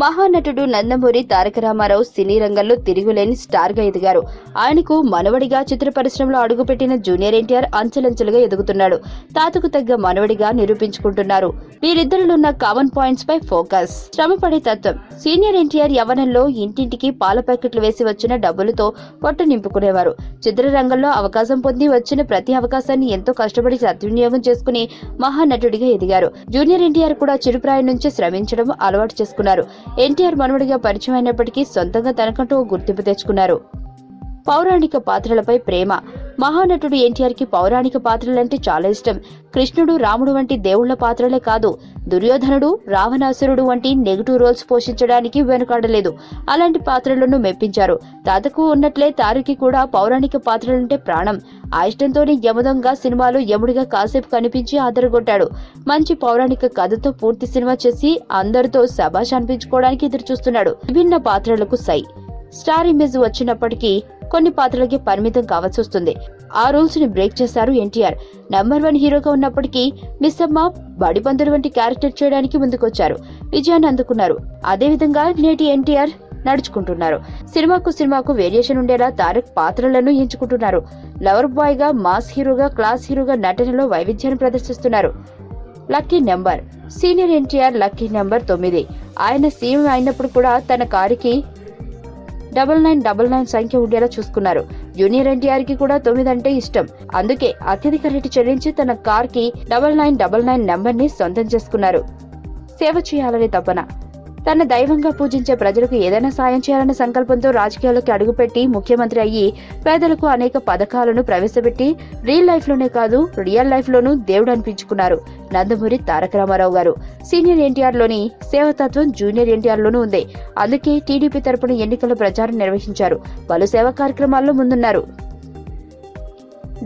మహానటుడు నందమూరి తారక రామారావు సినీ రంగంలో తిరుగులేని స్టార్ గా ఎదిగారు. ఆయనకు మనవడిగా చిత్ర పరిశ్రమలో అడుగుపెట్టిన జూనియర్ ఎన్టీఆర్ అంచెలంచెలుగా ఎదుగుతున్నాడు. తాతకు తగ్గ మనవడిగా నిరూపించుకుంటున్నారు. వీరిద్దరిలో ఉన్న కామన్ పాయింట్స్ పై ఫోకస్. శ్రమపడే తత్వం. సీనియర్ ఎన్టీఆర్ యవ్వనంలో ఇంటింటికి పాల ప్యాకెట్లు వేసి వచ్చిన డబ్బులతో పొట్ట నింపుకునేవారు. చిత్రరంగంలో అవకాశం పొంది వచ్చిన ప్రతి అవకాశాన్ని ఎంతో కష్టపడి సద్వినియోగం చేసుకుని మహానటుడిగా ఎదిగారు. జూనియర్ ఎన్టీఆర్ కూడా చిరుప్రాయం నుంచి శ్రమించడం అలవాటు చేసుకున్నారు. ఎన్టీఆర్ మనవడిగా పరిచయం అయినప్పటికీ సొంతంగా తనకంటూ ఓ గుర్తింపు తెచ్చుకున్నారు. పౌరాణిక పాత్రలపై ప్రేమ. మహానటుడు ఎన్టీఆర్ కి పౌరాణిక పాత్రలంటే చాలా ఇష్టం. కృష్ణుడు, రాముడు వంటి దేవుళ్ల పాత్రలే కాదు, దుర్యోధనుడు, రావణాసురుడు వంటి నెగిటివ్ రోల్స్ పోషించడానికి వెనుకాడలేదు. అలాంటి పాత్రలను మెప్పించారు. తాతకు ఉన్నట్లే తారుకి కూడా పౌరాణిక పాత్రలంటే ప్రాణం. ఆ ఇష్టంతోనే యమదొంగ సినిమాలో యముడిగా కాసేపు కనిపించి ఆదరగొట్టాడు. మంచి పౌరాణిక కథతో పూర్తి సినిమా చేసి అందరితో శభాష్ అనిపించుకోవడానికి ఎదురు చూస్తున్నాడు. విభిన్న పాత్రలకు సై. స్టార్ ఇమేజ్ వచ్చినప్పటికీ కొన్ని పాత్రలకి పరిమితం కావాల్సి వస్తుంది. ఆ రూల్స్ ని బ్రేక్ చేశారు ఎన్టీఆర్. నెంబర్ 1 హీరోగా ఉన్నప్పటికీ మిస్సమ్మ, బడిపంతులు వంటి క్యారెక్టర్ చేయడానికి ముందుకొచ్చారు. విజయాన్ని అందుకున్నారు. అదేవిధంగా నేటి ఎన్టీఆర్ నడుచుకుంటున్నారు. సినిమాకు వేరియేషన్ ఉండేలా తారక్ పాత్రలను ఎంచుకుంటున్నారు. లవర్ బాయ్ గా, మాస్ హీరోగా, క్లాస్ హీరోగా నటనలో వైవిధ్యాన్ని ప్రదర్శిస్తున్నారు. Lucky number. Senior NTR lucky number 9. ఆయన సీఎం అయినప్పుడు కూడా తన కారుకి 9999 సంఖ్య ఉండేలా చూసుకున్నారు. జూనియర్ ఎన్టీఆర్ కి కూడా 9 అంటే ఇష్టం. అందుకే అత్యధిక రేటు చెల్లించి తన కార్ కి 9999 నెంబర్ ని సొంతం చేసుకున్నారు. సేవ చేయాలనే తపన. తన దైవంగా పూజించే ప్రజలకు ఏదైనా సాయం చేయాలనే సంకల్పంతో రాజకీయాల్లోకి అడుగుపెట్టి ముఖ్యమంత్రి అయ్యి పేదలకు అనేక పథకాలను ప్రవేశపెట్టి రియల్ లైఫ్ లోనే కాదు, రియల్ లైఫ్ లోనూ దేవుడు అనిపించుకున్నారు నందమూరి తారక రామారావు గారు. సీనియర్ ఎన్టీఆర్ లోని సేవతత్వం జూనియర్ ఎన్టీఆర్ లోనూ ఉంది. అందుకే టీడీపీ తరపున ఎన్నికల ప్రచారం నిర్వహించారు. పలు సేవా కార్యక్రమాల్లో ముందున్నారు.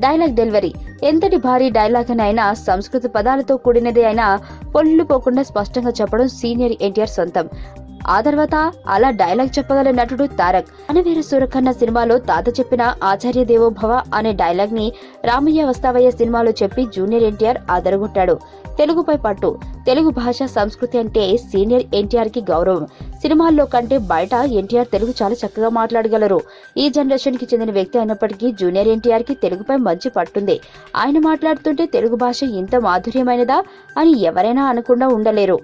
Dialogue delivery. ఎంతటి భారీ డైలాగ్ అయినా సంస్కృత పదాలతో కూడినదే అయినా పొల్లు పోకుండా స్పష్టంగా చెప్పడం సీనియర్ ఎన్టీఆర్ సొంతం. ఆ తర్వాత అలా డైలాగ్ చెప్పగల నటుడు తారక్. అనవీర సూరకన్న సినిమాలో తాత చెప్పిన ఆచార్య దేవోభవ అనే డైలాగ్ ని రామయ్య వస్తావయ్య సినిమాలో చెప్పి జూనియర్ ఎన్టీఆర్ ఆదరగొట్టాడు. తెలుగుపై పట్టు. తెలుగు భాష, సంస్కృతి అంటే సీనియర్ ఎన్టీఆర్ కి గౌరవం. సినిమాల్లో కంటే బయట ఎన్టీఆర్ తెలుగు చాలా చక్కగా మాట్లాడగలరు. ఈ జనరేషన్ కి చెందిన వ్యక్తి అయినప్పటికీ జూనియర్ ఎన్టీఆర్ కి తెలుగుపై మంచి పట్టుంది. ఆయన మాట్లాడుతుంటే తెలుగు భాష ఇంత మాధుర్యమైనదా అని ఎవరైనా అనకుండా ఉండలేరు.